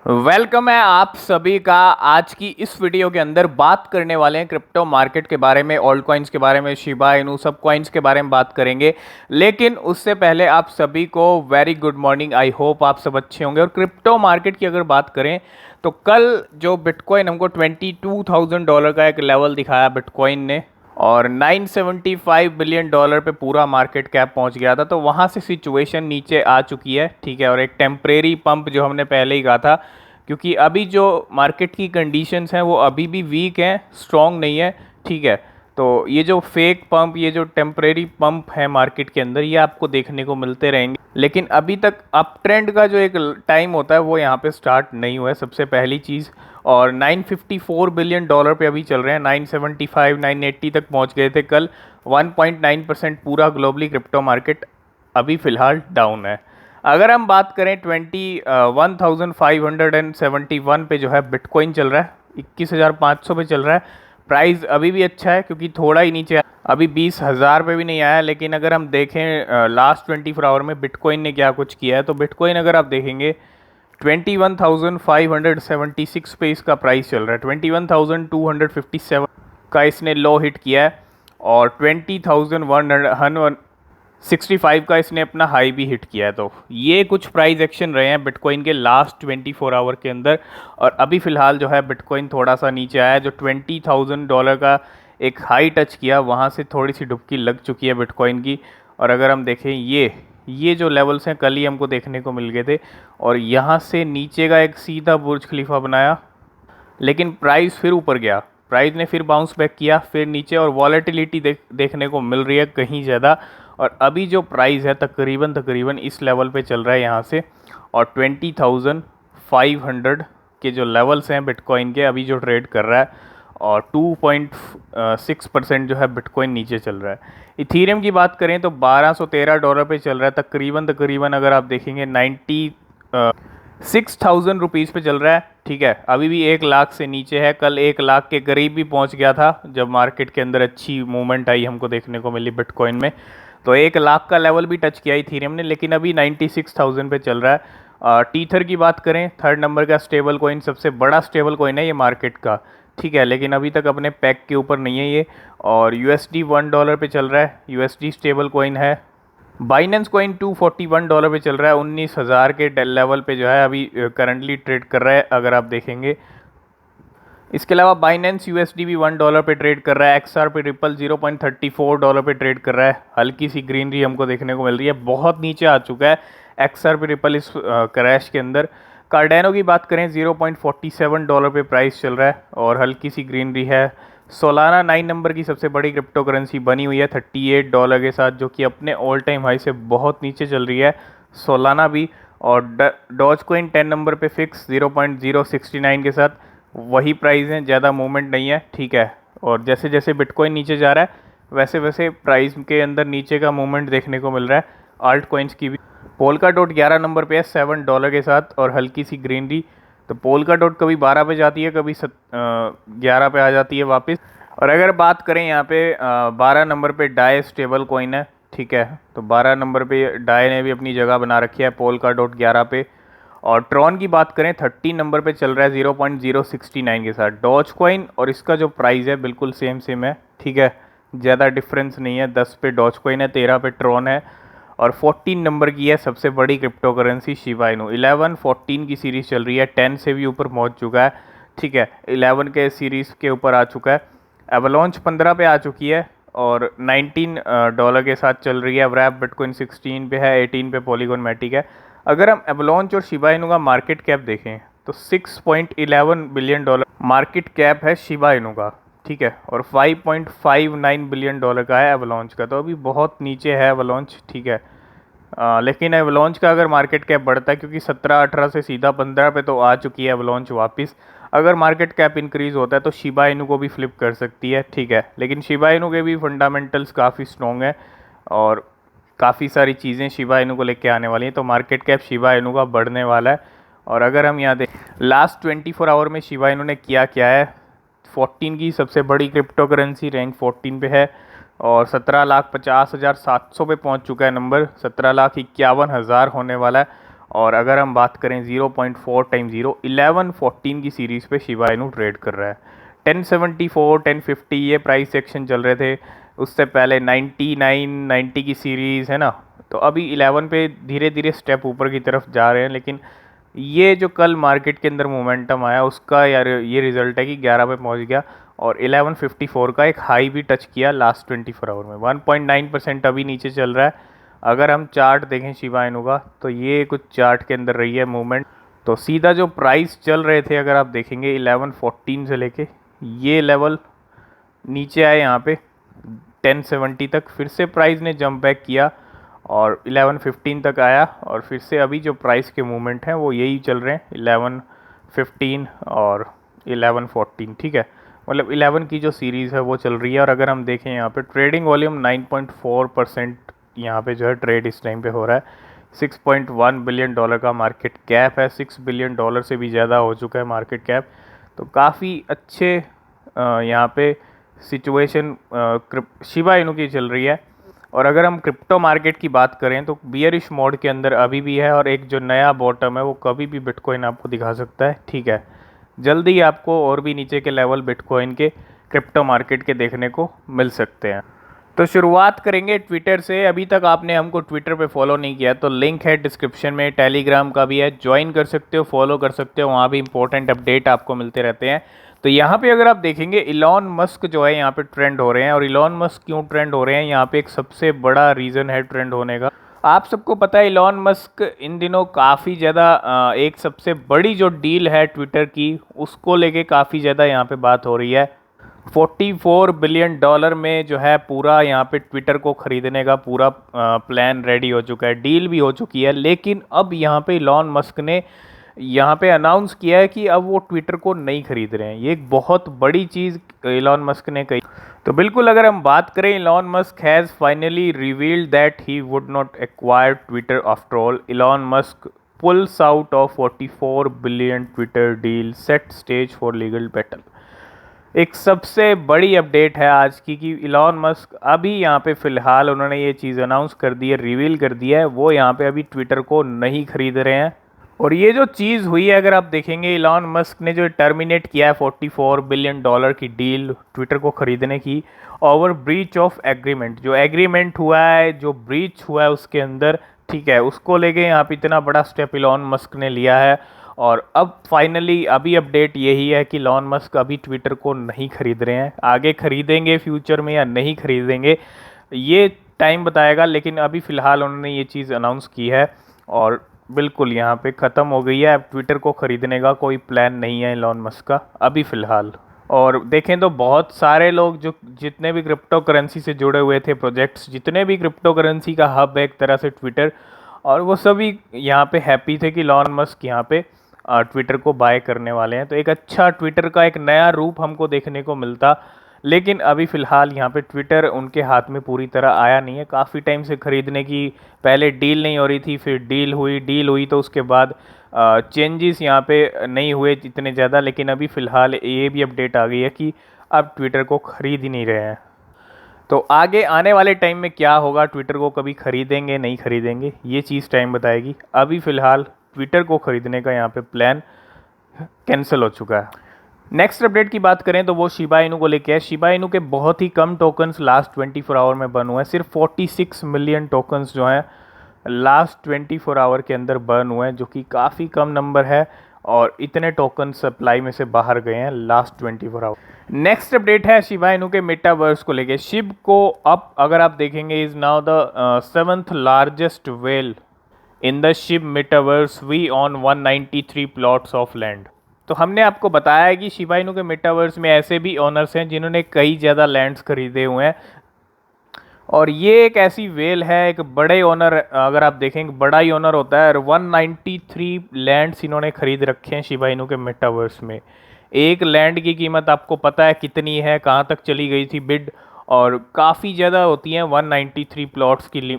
Welcome है आप सभी का। आज की इस वीडियो के अंदर बात करने वाले हैं क्रिप्टो मार्केट के बारे में, ऑल्ट कॉइन्स के बारे में, शिबा इनू सब कॉइन्स के बारे में बात करेंगे। लेकिन उससे पहले आप सभी को very good morning. I hope आप सब अच्छे होंगे। और क्रिप्टो मार्केट की अगर बात करें तो कल जो बिटकॉइन हमको $22,000 का एक लेवल दिखाया बिटकॉइन ने, और $975 बिलियन पे पूरा मार्केट कैप पहुंच गया था। तो वहां से सिचुएशन नीचे आ चुकी है, ठीक है। और एक टेम्परेरी पंप जो हमने पहले ही कहा था, क्योंकि अभी जो मार्केट की कंडीशंस हैं वो अभी भी वीक हैं, स्ट्रॉन्ग नहीं है, ठीक है। तो ये जो फेक पंप, ये जो टेम्परेरी पंप है मार्केट के अंदर, ये आपको देखने को मिलते रहेंगे। लेकिन अभी तक अप ट्रेंड का जो एक टाइम होता है वो यहाँ पे स्टार्ट नहीं हुआ है, सबसे पहली चीज़। और $954 बिलियन पे अभी चल रहे हैं, 975 980 तक पहुँच गए थे कल। 1.9% पूरा ग्लोबली क्रिप्टो मार्केट अभी फ़िलहाल डाउन है। अगर हम बात करें 21,571 पे जो है बिटकॉइन चल रहा है, 21,500 पे चल रहा है। प्राइस अभी भी अच्छा है क्योंकि थोड़ा ही नीचे, अभी 20,000 पे भी नहीं आया। लेकिन अगर हम देखें लास्ट 24 आवर में बिटकॉइन ने क्या कुछ किया है, तो बिटकॉइन अगर आप देखेंगे 21,576 पे इसका प्राइस चल रहा है। 21,257 का इसने लो हिट किया है, और 20,165 का इसने अपना हाई भी हिट किया है। तो ये कुछ प्राइस एक्शन रहे हैं बिटकॉइन के लास्ट 24 आवर के अंदर। और अभी फ़िलहाल जो है बिटकॉइन थोड़ा सा नीचे आया है। जो $20,000 का एक हाई टच किया, वहाँ से थोड़ी सी डुबकी लग चुकी है बिटकॉइन की। और अगर हम देखें ये जो लेवल्स हैं कल ही हमको देखने को मिल गए थे, और यहाँ से नीचे का एक सीधा बुर्ज खलीफा बनाया, लेकिन प्राइस फिर ऊपर गया। प्राइस ने फिर बाउंस बैक किया, फिर नीचे, और वॉलेटिलिटी देखने को मिल रही है कहीं ज़्यादा। और अभी जो प्राइस है तकरीबन इस लेवल पे चल रहा है यहाँ से, और 20,500 के जो लेवल्स हैं बिटकॉइन के, अभी जो ट्रेड कर रहा है, और 2.6% जो है बिटकॉइन नीचे चल रहा है। इथीरियम की बात करें तो $1,213 पे चल रहा है, तकरीबन अगर आप देखेंगे 6,000 रुपीज़ पे चल रहा है, ठीक है। अभी भी 1 लाख से नीचे है, कल 1 लाख के करीब भी पहुंच गया था जब मार्केट के अंदर अच्छी मूवमेंट आई हमको देखने को मिली बिटकॉइन में। तो 1 लाख का लेवल भी टच किया इथीरियम ने, लेकिन अभी 96,000 पे चल रहा है। टीथर की बात करें, 3rd नंबर का स्टेबल कॉइन, सबसे बड़ा स्टेबल कॉइन है ये मार्केट का, ठीक है। लेकिन अभी तक अपने पैक के ऊपर नहीं है ये। और USD $1 पे चल रहा है, USD स्टेबल कॉइन है। बाइनेंस कॉइन $241 पे चल रहा है, 19,000 के लेवल पे जो है अभी करंटली ट्रेड कर रहा है अगर आप देखेंगे। इसके अलावा बाइनेंस USD भी $1 पे ट्रेड कर रहा है। XR पे रिपल $0.34 पे ट्रेड कर रहा है। हल्की सी ग्रीनरी हमको देखने को मिल रही है, बहुत नीचे आ चुका है XR पे रिपल इस क्रैश के अंदर। कार्डेनो की बात करें, $0.47 पे प्राइस चल रहा है, और हल्की सी ग्रीनरी है। सोलाना 9 नंबर की सबसे बड़ी क्रिप्टो करेंसी बनी हुई है $38 के साथ, जो कि अपने ऑल टाइम हाई से बहुत नीचे चल रही है सोलाना भी। और डॉज कॉइन 10 नंबर पे फिक्स 0.069 के साथ, वही प्राइस है, ज़्यादा मूवमेंट नहीं है, ठीक है। और जैसे जैसे बिटकॉइन नीचे जा रहा है वैसे वैसे प्राइस के अंदर नीचे का मूवमेंट देखने को मिल रहा है आल्ट कॉइन्स की भी। पोल्का डॉट 11 नंबर पे है $7 के साथ, और हल्की सी ग्रीनरी। तो पोल्का डॉट कभी 12 पे जाती है, कभी 11 पे आ जाती है वापस। और अगर बात करें यहाँ पे 12 नंबर पे डाई स्टेबल कॉइन है, ठीक है। तो 12 नंबर पे डाई ने भी अपनी जगह बना रखी है पोल्का डॉट 11 पे। और ट्रॉन की बात करें 13 नंबर पे चल रहा है 0.069 के साथ। डॉज कॉइन और इसका जो प्राइस है बिल्कुल सेम है, ठीक है। ज़्यादा डिफरेंस नहीं है, 10 पे डॉज कॉइन है, 13 पे ट्रॉन है। और 14 नंबर की है सबसे बड़ी क्रिप्टो करेंसी शिबा इनू। 11 14 की सीरीज़ चल रही है, 10 से भी ऊपर पहुंच चुका है, ठीक है। 11 के सीरीज़ के ऊपर आ चुका है। एवलॉन्च 15 पे आ चुकी है, और $19 के साथ चल रही है। व्रैप बिटकॉइन 16 पे है, 18 पे पॉलीगॉन मैटिक है। अगर हम एवलॉन्च और शिबा इनू का मार्केट कैप देखें तो $6.11 बिलियन मार्केट कैप है शिबा इनू का, ठीक है। और $5.59 बिलियन का है एवलॉन्च का। तो अभी बहुत नीचे है एवलॉन्च, ठीक है। लेकिन एवलॉन्च का अगर मार्केट कैप बढ़ता है, क्योंकि 17-18 से सीधा 15 पे तो आ चुकी है एवलॉन्च वापस, अगर मार्केट कैप इंक्रीज़ होता है तो शिबा इनू को भी फ्लिप कर सकती है, ठीक है। लेकिन शिबा इनू के भी फंडामेंटल्स काफ़ी स्ट्रॉन्ग है, और काफ़ी सारी चीज़ें शिबा इनू को लेके आने वाली हैं। तो मार्केट कैप शिबा इनू का बढ़ने वाला है। और अगर हम यहाँ देखें लास्ट 24 आवर में शिबा इनू ने किया क्या है, 14 की सबसे बड़ी क्रिप्टो करेंसी रैंक 14 पे है, और 17,50,700 पे पहुंच चुका है नंबर, 17,51,000 होने वाला है। और अगर हम बात करें 0.4 टाइम 0 1114 की सीरीज़ पे शिबा इनू ट्रेड कर रहा है। 1074 1050 ये प्राइस सेक्शन चल रहे थे, उससे पहले 99 90 की सीरीज़ है ना। तो अभी 11 पे धीरे धीरे स्टेप ऊपर की तरफ जा रहे हैं, लेकिन ये जो कल मार्केट के अंदर मोमेंटम आया उसका यार ये रिज़ल्ट है कि 11 पे पहुंच गया और 1154 का एक हाई भी टच किया लास्ट 24 आवर में। 1.9% अभी नीचे चल रहा है। अगर हम चार्ट देखें शिबा इनू का, तो ये कुछ चार्ट के अंदर रही है मूवमेंट। तो सीधा जो प्राइस चल रहे थे अगर आप देखेंगे 1114 से लेके ये लेवल नीचे आए यहाँ पे 1070 तक, फिर से प्राइस ने जंप बैक किया और 1115 तक आया, और फिर से अभी जो प्राइस के मूवमेंट हैं वो यही चल रहे हैं 1115 और 1114। ठीक है, मतलब 11 की जो सीरीज़ है वो चल रही है। और अगर हम देखें यहाँ पे ट्रेडिंग वॉल्यूम 9.4% यहाँ पे जो है ट्रेड इस टाइम पे हो रहा है। 6.1 बिलियन डॉलर का मार्केट कैप है, 6 बिलियन डॉलर से भी ज़्यादा हो चुका है मार्केट कैप। तो काफ़ी अच्छे यहाँ पे सिचुएशन शिबा इनू की चल रही है। और अगर हम क्रिप्टो मार्केट की बात करें तो बियरिश मोड के अंदर अभी भी है, और एक जो नया बॉटम है वो कभी भी बिटकॉइन आपको दिखा सकता है। ठीक है, जल्दी ही आपको और भी नीचे के लेवल बिटकॉइन के क्रिप्टो मार्केट के देखने को मिल सकते हैं। तो शुरुआत करेंगे ट्विटर से। अभी तक आपने हमको ट्विटर पे फॉलो नहीं किया तो लिंक है डिस्क्रिप्शन में, टेलीग्राम का भी है, ज्वाइन कर सकते हो, फॉलो कर सकते हो, वहाँ भी इंपॉर्टेंट अपडेट आपको मिलते रहते हैं। तो यहाँ पे अगर आप देखेंगे इलॉन मस्क जो है यहाँ पे ट्रेंड हो रहे हैं। और इलॉन मस्क क्यों ट्रेंड हो रहे हैं, यहाँ पे एक सबसे बड़ा रीज़न है ट्रेंड होने का। आप सबको पता है इलॉन मस्क इन दिनों काफ़ी ज़्यादा एक सबसे बड़ी जो डील है ट्विटर की उसको लेके काफ़ी ज़्यादा यहाँ पे बात हो रही है। 44 बिलियन डॉलर में जो है पूरा यहाँ पे ट्विटर को ख़रीदने का पूरा प्लान रेडी हो चुका है, डील भी हो चुकी है। लेकिन अब यहाँ पे इलॉन मस्क ने यहाँ पे अनाउंस किया है कि अब वो ट्विटर को नहीं खरीद रहे हैं। ये एक बहुत बड़ी चीज़ इलॉन मस्क ने कही। तो बिल्कुल अगर हम बात करें, Elon Musk has finally revealed that he would not acquire Twitter after all. Elon Musk pools out of 44 billion Twitter deal, set stage for legal battle. एक सबसे बड़ी अपडेट है आज की कि इलॉन मस्क अभी यहाँ पे फ़िलहाल उन्होंने ये चीज़ अनाउंस कर दी है, रिवील कर दिया है, वो यहाँ पे अभी ट्विटर को नहीं खरीद रहे हैं। और ये जो चीज़ हुई है अगर आप देखेंगे, इलॉन मस्क ने जो टर्मिनेट किया है 44 बिलियन डॉलर की डील ट्विटर को ख़रीदने की ओवर ब्रीच ऑफ एग्रीमेंट। जो एग्रीमेंट हुआ है, जो ब्रीच हुआ है उसके अंदर, ठीक है, उसको लेके यहाँ पे इतना बड़ा स्टेप इलॉन मस्क ने लिया है। और अब फाइनली अभी अपडेट यही है कि इलॉन मस्क अभी ट्विटर को नहीं खरीद रहे हैं। आगे खरीदेंगे फ्यूचर में या नहीं खरीदेंगे ये टाइम बताएगा, लेकिन अभी फ़िलहाल उन्होंने ये चीज़ अनाउंस की है और बिल्कुल यहाँ पे ख़त्म हो गई है। अब ट्विटर को ख़रीदने का कोई प्लान नहीं है इलॉन मस्क का अभी फ़िलहाल। और देखें तो बहुत सारे लोग जो जितने भी क्रिप्टो करेंसी से जुड़े हुए थे प्रोजेक्ट्स, जितने भी क्रिप्टो करेंसी का हब है एक तरह से ट्विटर, और वो सभी यहाँ पे हैप्पी थे कि इलॉन मस्क यहाँ पे ट्विटर को बाय करने वाले हैं। तो एक अच्छा ट्विटर का एक नया रूप हमको देखने को मिलता। लेकिन अभी फ़िलहाल यहाँ पे ट्विटर उनके हाथ में पूरी तरह आया नहीं है। काफ़ी टाइम से ख़रीदने की पहले डील नहीं हो रही थी, फिर डील हुई तो उसके बाद चेंजेस यहाँ पे नहीं हुए इतने ज़्यादा। लेकिन अभी फ़िलहाल ये भी अपडेट आ गई है कि अब ट्विटर को ख़रीद ही नहीं रहे हैं। तो आगे आने वाले टाइम में क्या होगा, ट्विटर को कभी ख़रीदेंगे नहीं ख़रीदेंगे, ये चीज़ टाइम बताएगी। अभी फ़िलहाल ट्विटर को ख़रीदने का यहाँ पे प्लान कैंसिल हो चुका है। नेक्स्ट अपडेट की बात करें तो वो शिबा इनू को लेके है। शिबा इनू के बहुत ही कम टोकन्स लास्ट 24 आवर में बर्न हुए हैं। सिर्फ 46 मिलियन टोकन्स जो हैं लास्ट 24 आवर के अंदर बर्न हुए हैं, जो कि काफ़ी कम नंबर है। और इतने टोकन सप्लाई में से बाहर गए हैं लास्ट 24 आवर। नेक्स्ट अपडेट है शिबा इनू के मेटावर्स को लेके। शिब को अब अगर आप देखेंगे is now the 7th largest whale in the Shib metaverse, we own 193 plots of land. तो हमने आपको बताया है कि शिबा इनू के मेटावर्स में ऐसे भी ओनर्स हैं जिन्होंने कई ज़्यादा लैंड्स खरीदे हुए हैं। और ये एक ऐसी वेल है, एक बड़े ओनर, अगर आप देखेंगे बड़ा ही ओनर होता है। और 193 लैंड्स इन्होंने खरीद रखे हैं शिबा इनू के मेटावर्स में। एक लैंड की कीमत आपको पता है कितनी है, कहाँ तक चली गई थी बिड, और काफ़ी ज़्यादा होती हैं 193 प्लॉट्स की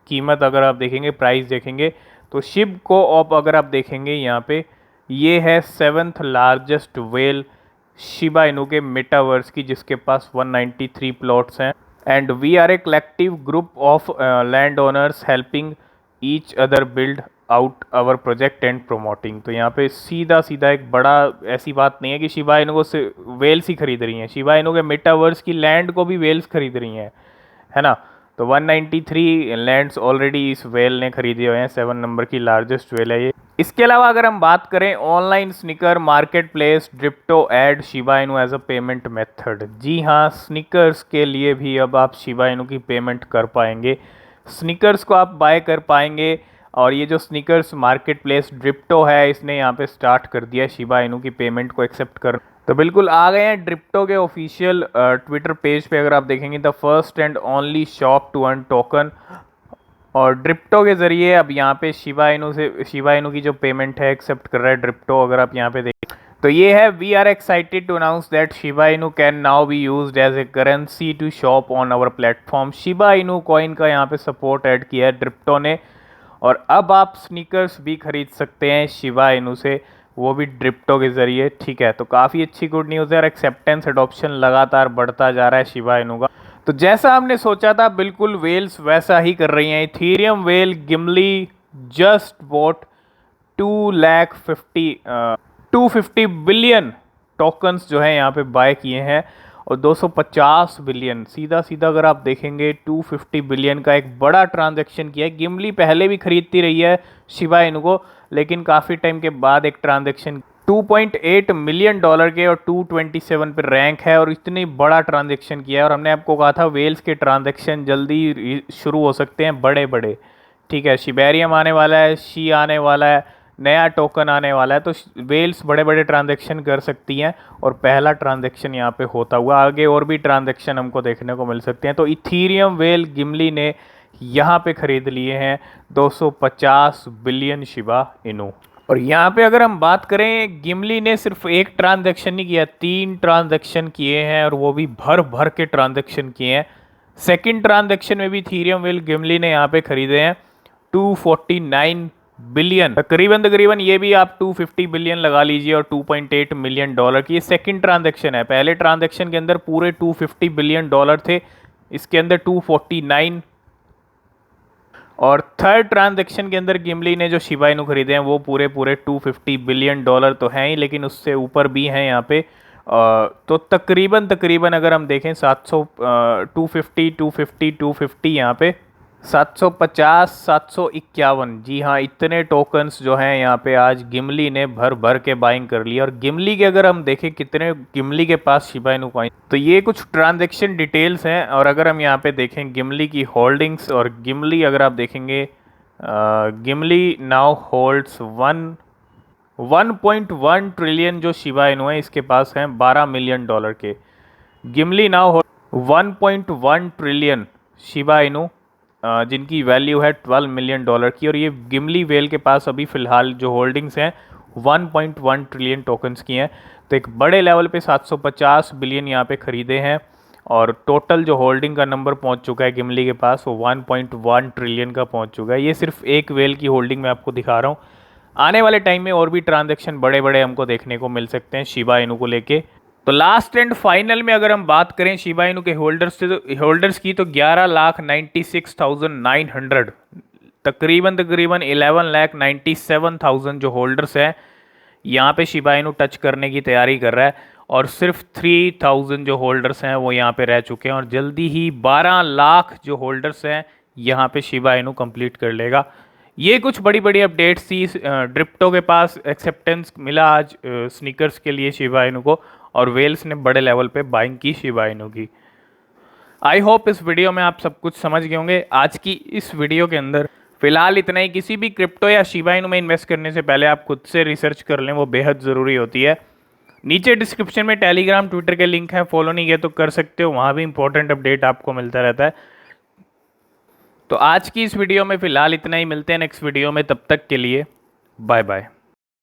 कीमत। अगर आप देखेंगे प्राइस देखेंगे तो शिब को अब अगर आप देखेंगे यहाँ पे ये है 7th largest well Shiba Inu के मेटावर्स की, जिसके पास 193 प्लॉट्स हैं। And we are a collective group of land owners helping each other build out our project and promoting. तो यहाँ पे सीधा सीधा एक बड़ा, ऐसी बात नहीं है कि शिबा इनु को वेल्स ही खरीद रही हैं, शिबा इनु के मेटावर्स की लैंड को भी वेल्स खरीद रही हैं, है ना। तो 193 लैंड्स ऑलरेडी इस वेल ने खरीदे हुए हैं, 7 नंबर की लार्जेस्ट वेल है ये। इसके अलावा अगर हम बात करें online sneaker marketplace Dripto adds Shiba Inu as a payment method. जी हाँ, स्निकर्स के लिए भी अब आप शिबा इनु की पेमेंट कर पाएंगे, स्निकर्स को आप बाय कर पाएंगे। और ये जो स्निकर्स मार्केट प्लेस ड्रिप्टो है, इसने यहाँ पे स्टार्ट कर दिया है शिबा इनु की पेमेंट को एक्सेप्ट कर। तो बिल्कुल आ गए हैं ड्रिप्टो के ऑफिशियल ट्विटर पेज पे। अगर आप देखेंगे the first and only shop to earn token, और ड्रिप्टो के ज़रिए अब यहाँ पे शिबा इनु की जो पेमेंट है एक्सेप्ट कर रहा है ड्रिप्टो। अगर आप यहाँ पे देखें तो ये है, we are excited to announce that Shiba Inu can now be used as a currency to shop on our platform. Shiba Inu coin का यहाँ पे सपोर्ट ऐड किया है ड्रिप्टो ने, और अब आप स्नीकर्स भी खरीद सकते हैं शिबा इनु से, वो भी ड्रिप्टो के ज़रिए। ठीक है, तो काफ़ी अच्छी गुड न्यूज़ है और एक्सेप्टेंस एडॉप्शन लगातार बढ़ता जा रहा है शिबा इनु का। तो जैसा हमने सोचा था बिल्कुल वेल्स वैसा ही कर रही हैं। Ethereum whale Gimli just bought 250 billion tokens जो है यहाँ पे बाय किए हैं, और 250 बिलियन, सीधा सीधा अगर आप देखेंगे 250 बिलियन का एक बड़ा ट्रांजैक्शन किया है। गिमली पहले भी खरीदती रही है शिबा इनु को, लेकिन काफ़ी टाइम के बाद एक ट्रांजैक्शन $2.8 मिलियन के और 227 पे रैंक है, और इतनी बड़ा ट्रांजैक्शन किया है। और हमने आपको कहा था वेल्स के ट्रांजैक्शन जल्दी शुरू हो सकते हैं बड़े बड़े। ठीक है, शिबेरियम आने वाला है, शी आने वाला है, नया टोकन आने वाला है, तो वेल्स बड़े बड़े ट्रांजैक्शन कर सकती हैं, और पहला ट्रांजैक्शन यहाँ पे होता हुआ आगे और भी ट्रांजैक्शन हमको देखने को मिल सकते हैं। तो इथेरियम वेल गिमली ने यहाँ पे खरीद लिए हैं 250 बिलियन शिबा इनु। और यहाँ पे अगर हम बात करें, गिमली ने सिर्फ एक ट्रांजैक्शन नहीं किया, 3 ट्रांजैक्शन किए हैं, और वो भी भर भर के ट्रांजैक्शन किए हैं। सेकंड ट्रांजैक्शन में भी इथेरियम वेल गिमली ने यहाँ पे खरीदे हैं 249 बिलियन, तकरीबन ये भी आप 250 बिलियन लगा लीजिए, और $2.8 मिलियन की ये सेकंड ट्रांजैक्शन है। पहले ट्रांजैक्शन के अंदर पूरे $250 बिलियन थे, इसके अंदर 249, और थर्ड ट्रांजैक्शन के अंदर गिमली ने जो शिबा इनु खरीदे हैं वो पूरे 250 बिलियन तो हैं ही, लेकिन उससे ऊपर भी हैं यहाँ पे। तो तकरीबन अगर हम देखें 250 यहाँ पे 750 751, जी हाँ, इतने टोकन्स जो हैं यहाँ पे आज गिमली ने भर भर के बाइंग कर लिया। और गिमली के अगर हम देखें कितने गिमली के पास शिबा इनु कॉइन, तो ये कुछ ट्रांजैक्शन डिटेल्स हैं। और अगर हम यहाँ पे देखें गिमली की होल्डिंग्स, और गिमली अगर आप देखेंगे गिमली नाउ होल्ड्स 1.1 ट्रिलियन जो शिबा इनु है इसके पास हैं $12 मिलियन के। Gimli now hold 1.1 trillion Shiba Inu, जिनकी वैल्यू है $12 मिलियन की, और ये गिमली वेल के पास अभी फ़िलहाल जो होल्डिंग्स हैं 1.1 ट्रिलियन टोकन्स की हैं। तो एक बड़े लेवल पे 750 बिलियन यहाँ पे ख़रीदे हैं, और टोटल जो होल्डिंग का नंबर पहुँच चुका है गिमली के पास वो 1.1 ट्रिलियन का पहुँच चुका है। ये सिर्फ एक वेल की होल्डिंग मैं आपको दिखा रहा हूँ। आने वाले टाइम में और भी ट्रांजैक्शन बड़े बड़े हमको देखने को मिल सकते हैं शिबा इनु को लेके। तो लास्ट एंड फाइनल में अगर हम बात करें शिबा इनु के होल्डर्स की, तो 11,96,900, तकरीबन 11,97,000 जो होल्डर्स हैं यहाँ पे शिबा इनु टच करने की तैयारी कर रहा है, और सिर्फ 3,000 जो होल्डर्स हैं वो यहाँ पे रह चुके हैं, और जल्दी ही 12 लाख जो होल्डर्स हैं यहाँ पे शिबा इनु कंप्लीट कर लेगा। ये कुछ बड़ी बड़ी अपडेट्स थी। ड्रिप्टो के पास एक्सेप्टेंस मिला आज स्नीकर्स के लिए शिबा इनु को, और वेल्स ने बड़े लेवल पे बाइंग की शिबा इनु की। आई होप इस वीडियो में आप सब कुछ समझ गए होंगे। आज की इस वीडियो के अंदर फिलहाल इतना ही। किसी भी क्रिप्टो या शिबा इनु में इन्वेस्ट करने से पहले आप खुद से रिसर्च कर लें, वो बेहद ज़रूरी होती है। नीचे डिस्क्रिप्शन में टेलीग्राम ट्विटर के लिंक हैं, फॉलो नहीं किया तो कर सकते हो, वहाँ भी इंपॉर्टेंट अपडेट आपको मिलता रहता है। तो आज की इस वीडियो में फ़िलहाल इतना ही, मिलते हैं नेक्स्ट वीडियो में, तब तक के लिए बाय बाय।